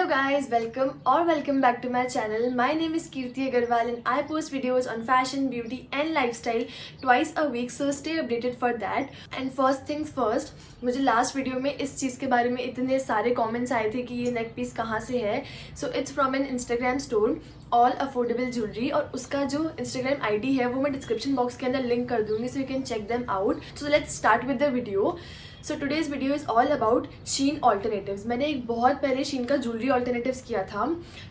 guys, welcome back to my channel. My name is Kirti Agarwal and I post videos on fashion, beauty and lifestyle twice a week, so stay updated for that. And first things first, मुझे last video में इस चीज़ के बारे में इतने सारे comments आए थे कि ये नेक पीस कहाँ से है. So it's from an Instagram store all affordable jewellery, और उसका जो इंस्टाग्राम आईडी है वो मैं डिस्क्रिप्शन बॉक्स के अंदर लिंक कर दूंगी, so you can check them out. So let's start with the video. So today's video is all about Shein alternatives. मैंने एक बहुत पहले शीन का ज्वेलरी ऑल्टरनेटिव्स किया था,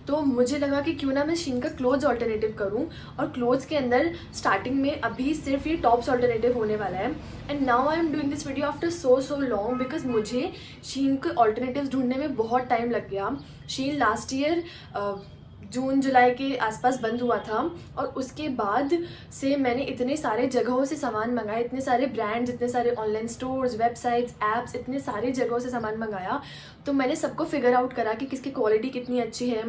तो मुझे लगा कि क्यों ना मैं शीन का क्लोथ्स ऑल्टरनेटिव करूं. और क्लोथ्स के अंदर स्टार्टिंग में अभी सिर्फ ये टॉप्स ऑल्टरनेटिव होने वाला है. And now I am doing this video after so long because मुझे शीन के ऑल्टरनेटिव्स ढूंढने में बहुत टाइम लग गया. शीन लास्ट ईयर जून जुलाई के आसपास बंद हुआ था, और उसके बाद से मैंने इतने सारे जगहों से सामान मंगाया, इतने सारे ब्रांड्स, इतने सारे ऑनलाइन स्टोर्स, वेबसाइट्स, ऐप्स, इतने सारे जगहों से सामान मंगाया. तो मैंने सबको फिगर आउट करा कि किसकी क्वालिटी कितनी अच्छी है,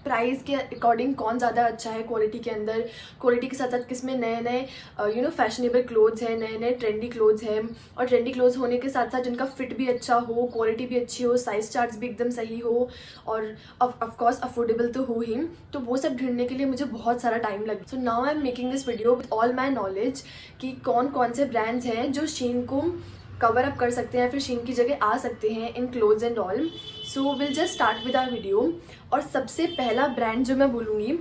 प्राइस के अकॉर्डिंग कौन ज़्यादा अच्छा है क्वालिटी के अंदर, क्वालिटी के साथ साथ किसमें नए नए फैशनेबल क्लोथ्स हैं, नए नए ट्रेंडी क्लोथ्स हैं. और ट्रेंडी क्लोथ्स होने के साथ साथ जिनका फिट भी अच्छा हो, क्वालिटी भी अच्छी हो, साइज चार्ट्स भी एकदम सही हो, और ऑफकोर्स अफोर्डेबल तो हो ही. तो वो सब ढूंढने के लिए मुझे बहुत सारा टाइम लगा. So now I am making this video with all my knowledge कि कौन कौन से ब्रांड्स हैं जो शीन को कवर अप कर सकते हैं, फिर शीन की जगह आ सकते हैं in clothes and all. So will just start with our video. और सबसे पहला ब्रांड जो मैं बोलूँगी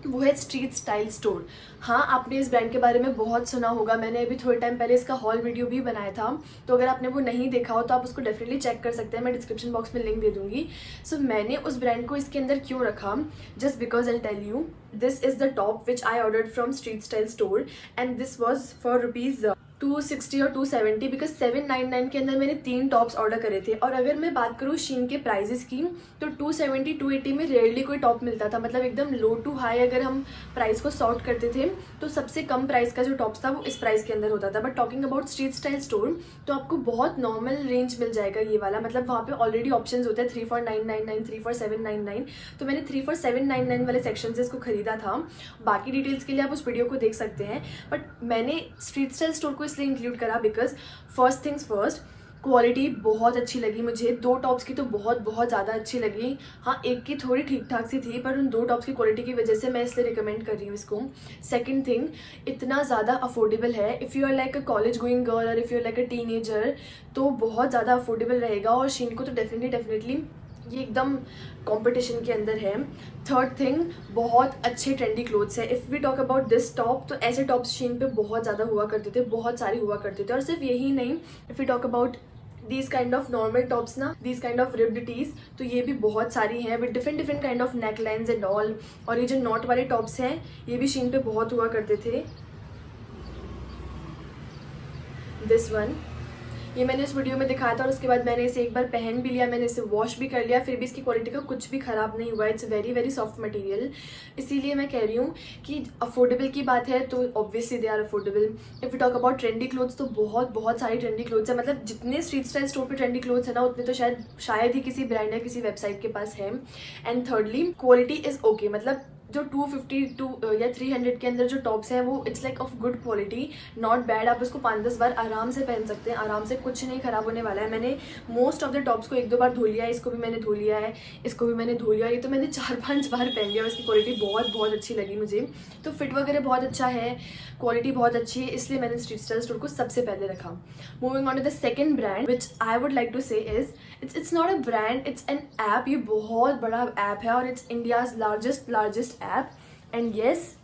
वो है स्ट्रीट स्टाइल स्टोर. हाँ, आपने इस ब्रांड के बारे में बहुत सुना होगा. मैंने अभी थोड़े टाइम पहले इसका हॉल वीडियो भी बनाया था, तो अगर आपने वो नहीं देखा हो तो आप उसको डेफिनेटली चेक कर सकते हैं. मैं डिस्क्रिप्शन बॉक्स में लिंक दे दूंगी. सो मैंने उस ब्रांड को इसके अंदर क्यों रखा, just because I tell you. This is the top which I ordered from street style store and this was for rupees 260 और 270 बिकॉज 799 के अंदर मैंने 3 टॉप्स ऑर्डर करे थे. और अगर मैं बात करूँ शीन के प्राइजेस की, तो 270 280 में रेयरली कोई टॉप मिलता था. मतलब एकदम लो टू हाई अगर हम प्राइस को सॉर्ट करते थे तो सबसे कम प्राइस का जो टॉप्स था वो इस प्राइस के अंदर होता था. But talking about street style store, तो आपको बहुत नॉर्मल रेंज मिल जाएगा ये वाला. मतलब वहाँ पे ऑलरेडी ऑप्शंस होते हैं 34999, 34799. तो मैंने 34799 वाले सेक्शन से इसको खरीदा था. बाकी डिटेल्स के लिए आप उस वीडियो को देख सकते हैं. बट मैंने स्ट्रीट स्टाइल स्टोर को इसलिए इंक्लूड करा because first things first, quality बहुत अच्छी लगी मुझे. 2 टॉप्स की तो बहुत ज़्यादा अच्छी लगी. हाँ, एक की थोड़ी ठीक ठाक सी थी, पर उन 2 टॉप्स की क्वालिटी की वजह से मैं इसलिए रिकमेंड कर रही हूँ इसको. सेकंड थिंग, इतना ज़्यादा अफोर्डेबल है. If you are like a college going girl और if you are like a teenager, तो बहुत ज़्यादा अफोर्डेबल रहेगा. और शीन को तो डेफिनेटली ये एकदम कंपटीशन के अंदर है. थर्ड थिंग, बहुत अच्छे ट्रेंडी क्लोथ्स है. If we talk about this top, तो ऐसे टॉप्स शीन पे बहुत ज़्यादा हुआ करते थे, बहुत सारे हुआ करते थे. और सिर्फ यही नहीं, if we talk about these kind of normal tops ना, these kind of ribbed tees, तो ये भी बहुत सारी हैं with different kind of neck lines and all. और ये जो नॉट वाले टॉप्स हैं ये भी शीन पे बहुत हुआ करते थे. दिस वन, ये मैंने इस वीडियो में दिखाया था और उसके बाद मैंने इसे एक बार पहन भी लिया, मैंने इसे वॉश भी कर लिया, फिर भी इसकी क्वालिटी का कुछ भी ख़राब नहीं हुआ. It's very soft material. इसीलिए मैं कह रही हूँ कि अफोर्डेबल की बात है तो obviously they are affordable. If you talk about trendy clothes, तो बहुत सारी ट्रेंडी क्लोथ्स है. मतलब जितने स्ट्रीट स्टाइल स्टोर पे ट्रेंडी क्लोथ्स है ना, उतने तो शायद ही किसी ब्रांड या किसी वेबसाइट के पास है. And thirdly, quality is okay. मतलब जो 250 या 300 के अंदर जो टॉप्स हैं वो it's like of good quality, not bad. आप उसको 5-10 बार आराम से पहन सकते हैं, आराम से, कुछ नहीं खराब होने वाला है. मैंने मोस्ट ऑफ द टॉप्स को 1-2 बार धो लिया है. इसको भी मैंने धो लिया है, इसको भी मैंने धो लिया. ये तो मैंने 4-5 बार पहन लिया. इसकी क्वालिटी बहुत अच्छी लगी मुझे. तो फिट वगैरह बहुत अच्छा है, क्वालिटी बहुत अच्छी है, इसलिए मैंने स्ट्रीट स्टाइल स्टोर को सबसे पहले रखा. Moving on to the second brand which I would like to say is, it's not a brand, it's an app. ये बहुत बड़ा ऐप है और it's India's largest app. And yes,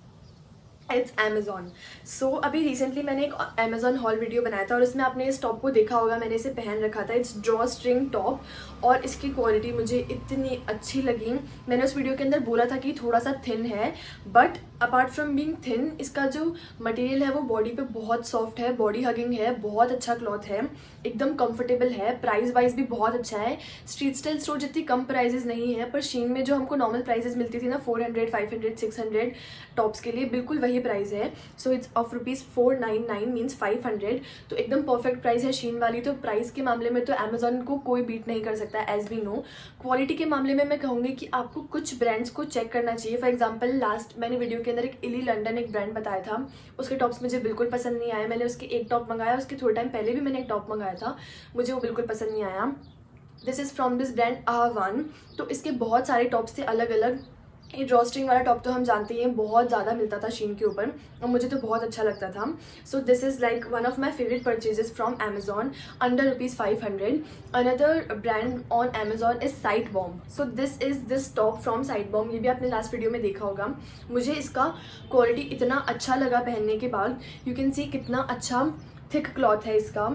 it's Amazon. सो अभी रिसेंटली मैंने एक Amazon हॉल वीडियो बनाया था और इसमें आपने इस टॉप को देखा होगा, मैंने इसे पहन रखा था. इट्स ड्रॉ स्ट्रिंग टॉप और इसकी क्वालिटी मुझे इतनी अच्छी लगी. मैंने उस वीडियो के अंदर बोला था कि थोड़ा सा थिन है, but apart from being thin, इसका जो मटेरियल है वो बॉडी पे बहुत सॉफ्ट है, बॉडी हगिंग है, बहुत अच्छा क्लॉथ है, एकदम कंफर्टेबल है. प्राइस वाइज भी बहुत अच्छा है. स्ट्रीट स्टाइल स्टोर जितनी कम प्राइजेस नहीं है, पर शीन में जो हमको नॉर्मल प्राइजेस मिलती थी ना, 400, 500, 600 टॉप्स के लिए, बिल्कुल वही प्राइस है. So it's of rupees 499 means 500. तो एकदम परफेक्ट प्राइस है शीन वाली. तो प्राइस के मामले में तो Amazon को कोई बीट नहीं कर सकता एज वी नो. क्वालिटी के मामले में मैं कहूँगी कि आपको कुछ ब्रांड्स को चेक करना चाहिए. फॉर एग्जाम्पल, लास्ट मैंने वीडियो के अंदर एक इली लंडन एक ब्रांड बताया था, उसके टॉप्स मुझे बिल्कुल पसंद नहीं आए. मैंने उसके एक टॉप मंगाया, उसके थोड़े टाइम पहले भी मैंने एक टॉप मंगाया था, मुझे वो बिल्कुल पसंद नहीं आया. This is from this brand आहवान। तो इसके बहुत सारे टॉप्स थे अलग अलग। ये ड्रॉ स्ट्रिंग वाला टॉप तो हम जानते ही हैं, बहुत ज़्यादा मिलता था शीन के ऊपर और मुझे तो बहुत अच्छा लगता था। So this is like one of my favourite purchases from Amazon under ₹500। Another brand on Amazon is site bomb. So this is this top from site bomb. ये भी आपने लास्ट वीडियो में देखा होगा। मुझे इसका क्वालिटी इतना अच्छा लगा पहनने के बाद। यू कैन सी कितना अच्छा थिक क्लॉथ है इसका।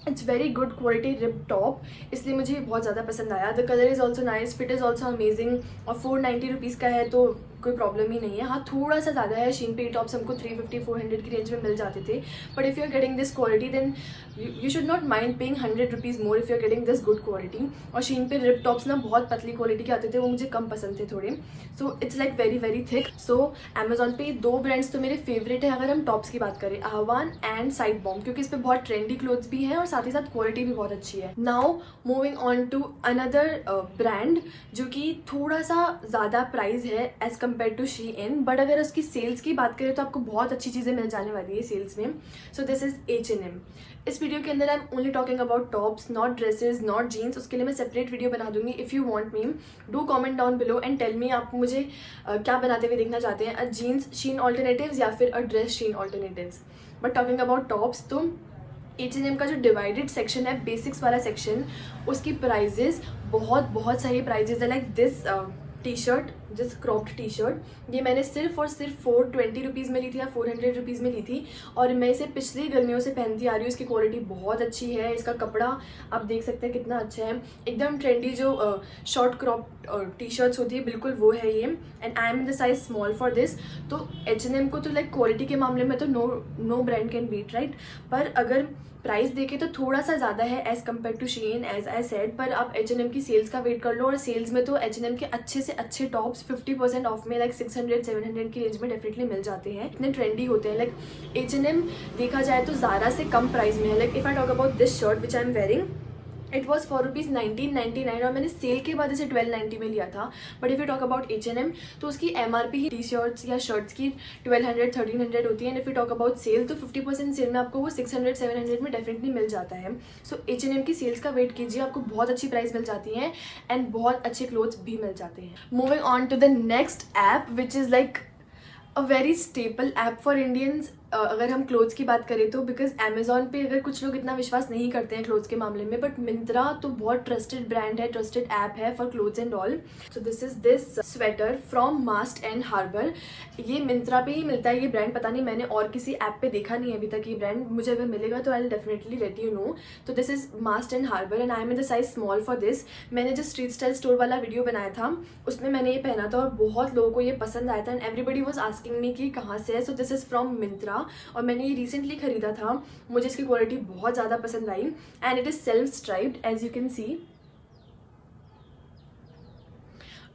It's very good quality rip top, इसलिए मुझे ये बहुत ज़्यादा पसंद आया। The colour is also nice, fit is also amazing और 490 रुपीज़ का है तो कोई प्रॉब्लम ही नहीं है। हाँ थोड़ा सा ज़्यादा है, शीन पे टॉप्स हमको 350-400 की रेंज में मिल जाते थे, but if you are getting this quality then you should not mind paying 100 rupees more if you are getting this good quality. और शीन पे रिप टॉप्स ना बहुत पतली क्वालिटी के आते थे, वो मुझे कम पसंद थे थोड़े। So it's like very very thick. So Amazon पे 2 ब्रांड्स तो मेरे फेवरेट है अगर हम टॉप्स की बात करें, आहवान एंड साइट बॉम्ब, क्योंकि इस पर बहुत ट्रेंडी क्लोथ्स भी हैं और साथ ही साथ क्वालिटी भी बहुत अच्छी है। Now moving on to another brand जो कि थोड़ा सा ज़्यादा प्राइस है as compare to Shein, but अगर उसकी सेल्स की बात करें तो आपको बहुत अच्छी चीज़ें मिल जाने वाली है सेल्स में। So this is H&M। इस वीडियो के अंदर I am only talking about tops, not dresses, not jeans. उसके लिए मैं सेपरेट वीडियो बना दूंगी। If you want me do comment down below and tell me आप मुझे क्या बनाते हुए देखना चाहते हैं, अ जीन्स शीन ऑल्टरनेटिव्स या फिर a dress Shein alternatives. But talking about tops तो H&M का जो डिवाइडेड सेक्शन है, बेसिक्स वाला सेक्शन, उसकी प्राइजेस बहुत सारी प्राइजेस है। लाइक दिस टी शर्ट, जिस क्रॉप्ड टी शर्ट, ये मैंने सिर्फ और सिर्फ 420 रुपीज़ में ली थी या 400 रुपीज़ में ली थी और मैं इसे पिछली गर्मियों से पहनती आ रही हूँ। इसकी क्वालिटी बहुत अच्छी है, इसका कपड़ा आप देख सकते हैं कितना अच्छा है। एकदम ट्रेंडी जो शॉर्ट क्रॉप टी शर्ट्स होती है बिल्कुल वो है ये, and I am in the size small for this. तो H&M को तो लाइक क्वालिटी के मामले में तो no brand can beat, right. पर अगर प्राइस देखे तो थोड़ा सा ज़्यादा है as compared to Shein as I said, पर आप H&M की सेल्स का वेट कर लो। और सेल्स में तो H&M के अच्छे से अच्छे टॉप्स 50% ऑफ में लाइक 600-700 की रेंज में डेफिनेटली मिल जाते हैं, इतने ट्रेंडी होते हैं। लाइक H&M देखा जाए तो ज़ारा से कम प्राइस में है। Like if I talk about this shirt which I am wearing, it was for ₹1999 और मैंने सेल के बाद इसे 1290 में लिया था। But if you talk about H&M तो उसकी MRP ही टी शर्ट्स या शर्ट्स की 1200-1300 होती है, and if you talk about sale तो 50% सेल में आपको वो 600-700 में डेफिनेटली मिल जाता है। सो H&M की सेल्स का वेट कीजिए, आपको बहुत अच्छी प्राइस मिल जाती है एंड बहुत अच्छे क्लोथ्स भी मिल जाते हैं। Moving on to the next app which is like a very staple app for Indians अगर हम क्लोथ्स की बात करें तो, बिकॉज अमेजॉन पे अगर कुछ लोग इतना विश्वास नहीं करते हैं क्लोथ्स के मामले में, बट मिंत्रा तो बहुत ट्रस्टेड ब्रांड है, ट्रस्टेड ऐप है for clothes and all. So this is this sweater from Mast and Harbour. ये मिंत्रा पे ही मिलता है ये ब्रांड, पता नहीं मैंने और किसी ऐप पे देखा नहीं है अभी तक ये ब्रांड, मुझे अगर मिलेगा तो I will definitely let you know. तो this is Mast and Harbour and I am in the size small for this. मैंने जो स्ट्रीट स्टाइल स्टोर वाला वीडियो बनाया था उसमें मैंने ये पहना था और बहुत लोगों को ये पसंद आया था and everybody was asking me कि कहाँ से है। सो दिस इज फ्रॉम मिंत्रा और मैंने ये रिसेंटली खरीदा था, मुझे इसकी क्वालिटी बहुत ज़्यादा पसंद आई and it is self striped as you can see.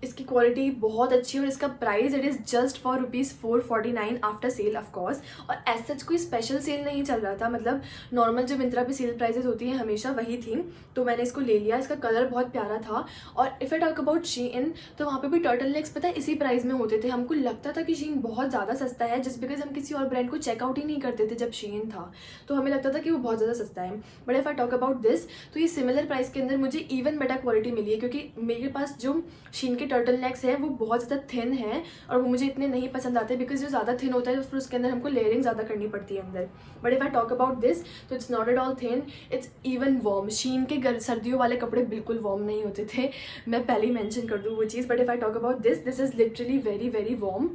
इसकी क्वालिटी बहुत अच्छी है और इसका price it is just for ₹449 after sale of course. और एज सच कोई स्पेशल सेल नहीं चल रहा था, मतलब नॉर्मल जो मिंत्रा पे सेल प्राइसेस होती हैं हमेशा वही थी, तो मैंने इसको ले लिया। इसका कलर बहुत प्यारा था। और इफ़ आई टॉक अबाउट शीन तो वहाँ पे भी टर्टल नेक्स पता है इसी प्राइस में होते थे। हमको लगता था कि शीन बहुत ज़्यादा सस्ता है जस्ट बिकॉज हम किसी और ब्रांड को चेकआउट ही नहीं करते थे जब शीन था, तो हमें लगता था कि वो बहुत ज़्यादा सस्ता है। But if I talk about this तो ये सिमिलर प्राइस के अंदर मुझे इवन बेटर क्वालिटी मिली है, क्योंकि मेरे पास जो शीन के टर्टल नेक्स है वो बहुत ज़्यादा थिन है और वो मुझे इतने नहीं पसंद आते, बिकॉज जो ज़्यादा थिन होता है तो फिर उसके अंदर हमको लेयरिंग ज़्यादा करनी पड़ती है अंदर। But if I talk about this तो it's not at all thin, it's even warm. Shein के सर्दियों वाले कपड़े बिल्कुल वार्म नहीं होते थे, मैं पहले ही मेंशन कर दूँ वो चीज़। But if I talk about this is literally very very warm.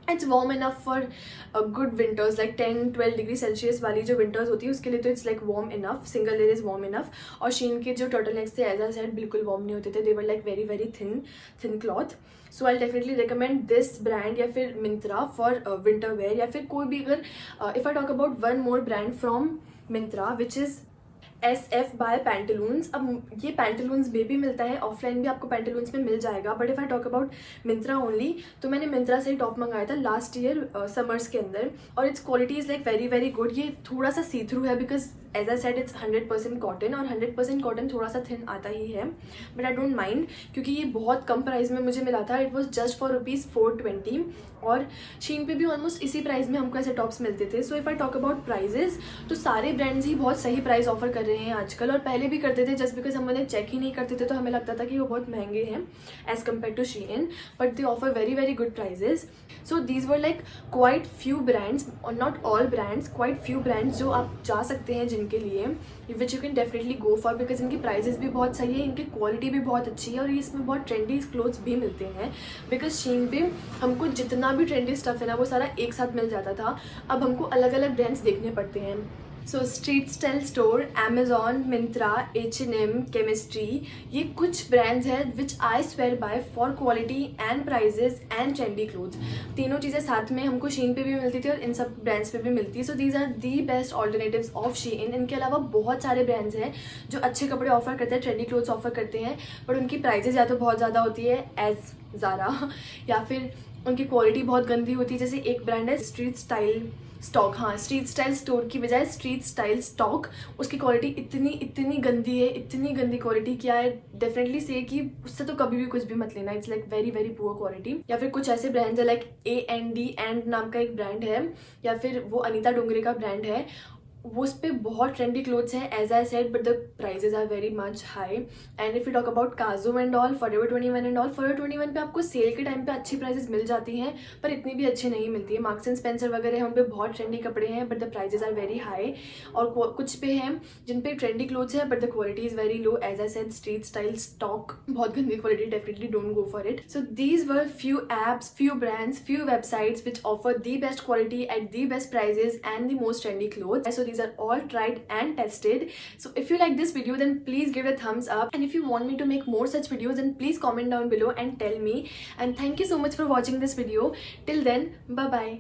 It's warm enough for good winters, like 10-12 degree Celsius वाली जो विंटर्स होती है उसके लिए तो it's like warm enough, single layer is warm enough. और शीन के जो टर्टल नेक्स थे एज आई सेड बिल्कुल वार्म नहीं होते थे, they were like very very thin cloth. So I definitely recommend this brand या फिर मिंत्रा फॉर विंटर वेयर, या फिर कोई भी अगर if I talk about one more brand from Myntra which is SF by Pantaloons. अब ये पैंटलून्स में भी मिलता है, ऑफलाइन भी आपको पैंटलून्स में मिल जाएगा, but if I talk about Myntra only तो मैंने मिंत्रा से ही टॉप मंगाया था लास्ट ईयर समर्स के अंदर और its quality is like very very good. ये थोड़ा सा सी थ्रू है because as I said it's 100% cotton, और 100% कॉटन थोड़ा सा थिन आता ही है, बट आई डोंट माइंड क्योंकि ये बहुत कम प्राइस में मुझे मिला था. इट वॉज जस्ट फॉर ₹420, और शीन पे भी ऑलमोस्ट इसी प्राइस में हमको ऐसे टॉप्स मिलते थे. So if I talk about prices, तो सारे ब्रांड्स ही बहुत सही प्राइस ऑफर कर रहे हैं आजकल, और पहले भी करते थे. जस्ट बिकॉज हम उन्हें चेक ही नहीं करते थे तो हमें लगता था कि वो बहुत महंगे हैं as compare to Shein, but they offer very very good prices. So these were like quite few brands, और not all brands, quite few brands जो आप जा सकते हैं जिनके लिए, which you can definitely go for, because इनकी prices भी बहुत सही है, इनकी क्वालिटी भी बहुत अच्छी है, और इसमें बहुत ट्रेंडी क्लोथ्स भी मिलते हैं. बिकॉज शीन पे हमको जितना भी ट्रेंडी स्टफ है ना वो सारा एक साथ मिल जाता था. अब हमको अलग अलग ब्रांड्स देखने पड़ते हैं. So street style store, Amazon, Myntra, H&M, Chemistry, ये कुछ ब्रांड्स हैं which I swear by for quality and prices and trendy clothes. तीनों चीज़ें साथ में हमको शीन पे भी मिलती थी और इन सब ब्रांड्स पे भी मिलती है. So these are the best alternatives of Shein. इनके अलावा बहुत सारे ब्रांड्स हैं जो अच्छे कपड़े ऑफर करते हैं, ट्रेंडी क्लोथ्स ऑफर करते हैं, बट उनकी प्राइजेस या तो बहुत ज़्यादा होती है एज ज़ारा, या फिर उनकी क्वालिटी बहुत गंदी होती है. जैसे एक ब्रांड है स्ट्रीट स्टाइल स्टॉक, हाँ, स्ट्रीट स्टाइल स्टोर की बजाय स्ट्रीट स्टाइल स्टॉक, उसकी क्वालिटी इतनी गंदी है, इतनी गंदी क्वालिटी. क्या है, डेफिनेटली से कि उससे तो कभी भी कुछ भी मत लेना. It's like very very poor quality. या फिर कुछ ऐसे ब्रांड्स है लाइक A&D एंड नाम का एक ब्रांड है, या फिर वो अनीता डोंगरे का ब्रांड है, वो उस पर बहुत ट्रेंडी क्लोथ्स हैं as I said, but the prices are very much high. And if you talk about Kazo and all, Forever 21 and all, Forever 21 पे आपको सेल के टाइम पे अच्छी प्राइजेस मिल जाती हैं, पर इतनी भी अच्छी नहीं मिलती है. मार्क्स एंड स्पेंसर वगैरह हम पे बहुत ट्रेंडी कपड़े हैं, but the prices are very high. और कुछ पे हैं जिन पे ट्रेंडी क्लोथ्स है but the quality is very low. As I said, street style stock, बहुत गंदी quality, definitely don't go for it. So these were few apps, few brands, few websites which offer the best quality at the best prices and the most trendy clothes. So these are all tried and tested. So if you like this video, then please give it a thumbs up, and if you want me to make more such videos, then please comment down below and tell me. And thank you so much for watching this video. Till then, bye bye.